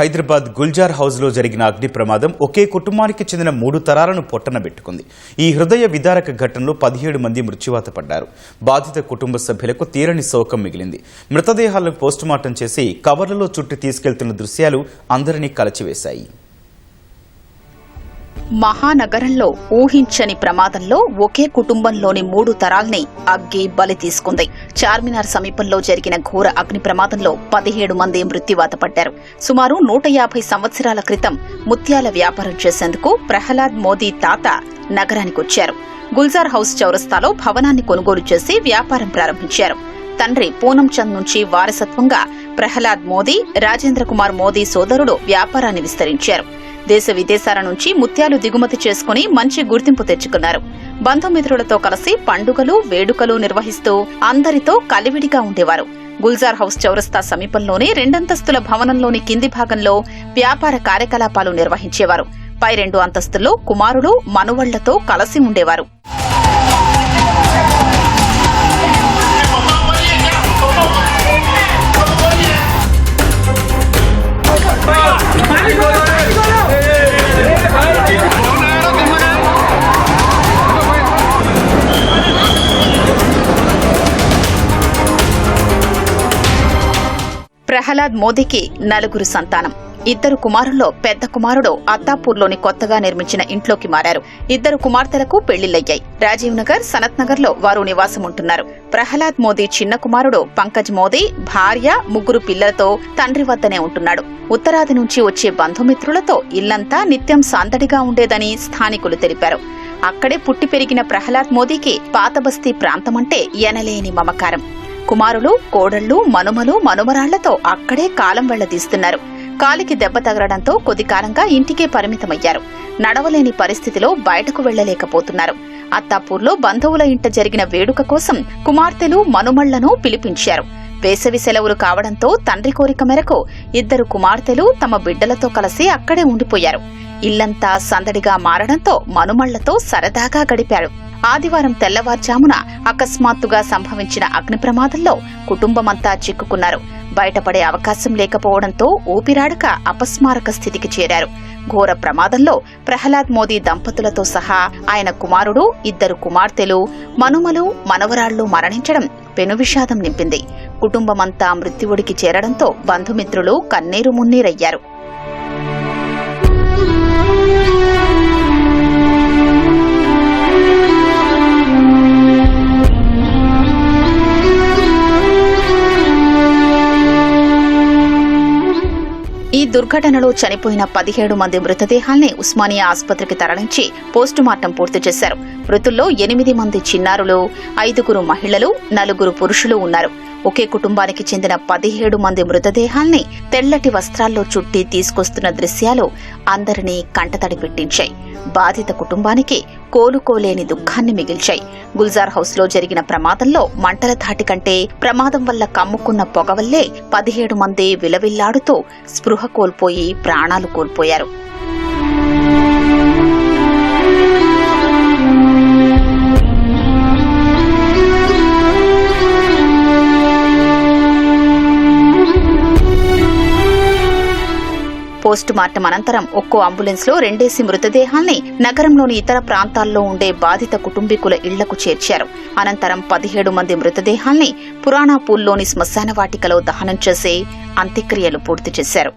హైదరాబాద్ గుల్జార్ హౌస్లో జరిగిన అగ్ని ప్రమాదం ఒకే కుటుంబానికి చెందిన 3 తరాలను పొట్టనబెట్టుకుంది. ఈ హృదయ విదారక ఘటనలో 17 మంది మృత్యువాత పడ్డారు. బాధిత కుటుంబ సభ్యులకు తీరని శోకం మిగిలింది. మృతదేహాలను పోస్టుమార్టం చేసి కవర్లలో చుట్టి తీసుకెళ్తున్న దృశ్యాలు అందరినీ కలచివేశాయి. మహానగరంలో ఊహించని ప్రమాదంలో ఒకే కుటుంబంలోని 3 తరాల్ని అగ్గి బలి తీసుకుంది. చార్మినార్ సమీపంలో జరిగిన ఘోర అగ్ని ప్రమాదంలో 17 మంది మృత్యువాత పడ్డారు. సుమారు 150 సంవత్సరాల క్రితం ముత్యాల వ్యాపారం చేసేందుకు ప్రహ్లాద్ మోదీ తాత నగరానికొచ్చారు. గుల్జార్ హౌస్ చౌరస్తాలో భవనాన్ని కొనుగోలు చేసి వ్యాపారం ప్రారంభించారు. తండ్రి పూనం చంద్ నుంచి వారసత్వంగా ప్రహ్లాద్ మోదీ, రాజేంద్ర కుమార్ మోదీ సోదరుడు వ్యాపారాన్ని విస్తరించారు. దేశ విదేశాల నుంచి ముత్యాలు దిగుమతి చేసుకుని మంచి గుర్తింపు తెచ్చుకున్నారు. బంధుమిత్రులతో కలిసి పండుగలు, వేడుకలు నిర్వహిస్తూ అందరితో కలివిడిగా ఉండేవారు. గుల్జార్ హౌస్ చౌరస్తా సమీపంలోనే 2 అంతస్తుల భవనంలోని కింది భాగంలో వ్యాపార కార్యకలాపాలు నిర్వహించేవారు. పై 2 అంతస్తుల్లో కుమారులు, మనువళ్లతో కలిసి ఉండేవారు. ప్రహ్లాద్ మోదీకి 4 సంతానం. 2 కుమారుల్లో పెద్ద కుమారుడు అత్తాపూర్లోని కొత్తగా నిర్మించిన ఇంట్లోకి మారారు. 2 కుమార్తెలకు పెళ్లిళ్లయ్యాయి. రాజీవ్ నగర్, సనత్ నగర్ లో వారు నివాసం ఉంటున్నారు. ప్రహ్లాద్ మోదీ చిన్న కుమారుడు పంకజ్ మోదీ భార్య, 3 పిల్లలతో తండ్రి వద్దనే ఉంటున్నాడు. ఉత్తరాది నుంచి వచ్చే బంధుమిత్రులతో ఇల్లంతా నిత్యం సందడిగా ఉండేదని స్థానికులు తెలిపారు. అక్కడే పుట్టి పెరిగిన ప్రహ్లాద్ మోదీకి పాతబస్తీ ప్రాంతమంటే ఎనలేని మమకారం. కుమారులు, కోడళ్లు, మనుమలు, మనుమరాళ్లతో అక్కడే కాలం వెళ్లదీస్తున్నారు. కాలికి దెబ్బ తగలడంతో కొద్ది కాలంగా ఇంటికే పరిమితమయ్యారు. నడవలేని పరిస్థితిలో బయటకు వెళ్లలేకపోతున్నారు. అత్తాపూర్లో బంధువుల ఇంట జరిగిన వేడుక కోసం కుమార్తెలు, మనుమళ్లను పిలిపించారు. వేసవి సెలవులు కావడంతో తండ్రి కోరిక మేరకు 2 కుమార్తెలు తమ బిడ్డలతో కలిసి అక్కడే ఉండిపోయారు. ఇల్లంతా సందడిగా మారడంతో మనుమళ్లతో సరదాగా గడిపారు. ఆదివారం తెల్లవారుజామున అకస్మాత్తుగా సంభవించిన అగ్ని ప్రమాదంలో కుటుంబమంతా చిక్కుకున్నారు. బయటపడే అవకాశం లేకపోవడంతో ఊపిరాడక అపస్మారక స్థితికి చేరారు. ఘోర ప్రమాదంలో ప్రహ్లాద్ మోదీ దంపతులతో సహా ఆయన కుమారుడు, 2 కుమార్తెలు, మనుమలు, మనవరాళ్లు మరణించడం పెను విషాదం నింపింది. కుటుంబమంతా మృత్యువుడికి చేరడంతో బంధుమిత్రులు కన్నీరు మున్నీరయ్యారు. ఈ దుర్ఘటనలో చనిపోయిన 17 మంది మృతదేహాల్ని ఉస్మానియా ఆసుపత్రికి తరలించి పోస్టుమార్టం పూర్తి చేశారు. మృతుల్లో 8 మంది చిన్నారులు, 5 మహిళలు, 4 పురుషులు ఉన్నారు. ఒకే కుటుంబానికి చెందిన 17 మంది మృతదేహాల్ని తెల్లటి వస్త్రాల్లో చుట్టి తీసుకొస్తున్న దృశ్యాలు అందరినీ కంటతడి పెట్టించాయి. బాధిత కుటుంబానికి కోలుకోలేని దుఃఖాన్ని మిగిల్చాయి. గుల్జార్ హౌస్ లో జరిగిన ప్రమాదంలో మంటల ధాటి కంటే ప్రమాదం వల్ల కమ్ముకున్న పొగ వల్లే 17 మంది విలవిల్లాడుతూ స్పృహ కోల్పోయి ప్రాణాలు కోల్పోయారు. పోస్టుమార్టం అనంతరం ఒక్కో అంబులెన్స్ లో 2 మృతదేహాల్ని నగరంలోని ఇతర ప్రాంతాల్లో ఉండే బాధిత కుటుంబీకుల ఇళ్లకు చేర్చారు. అనంతరం 17 మంది మృతదేహాల్ని పురాణాపూల్లోని శ్మశాన వాటికలో దహనం చేసి అంత్యక్రియలు పూర్తి చేశారు.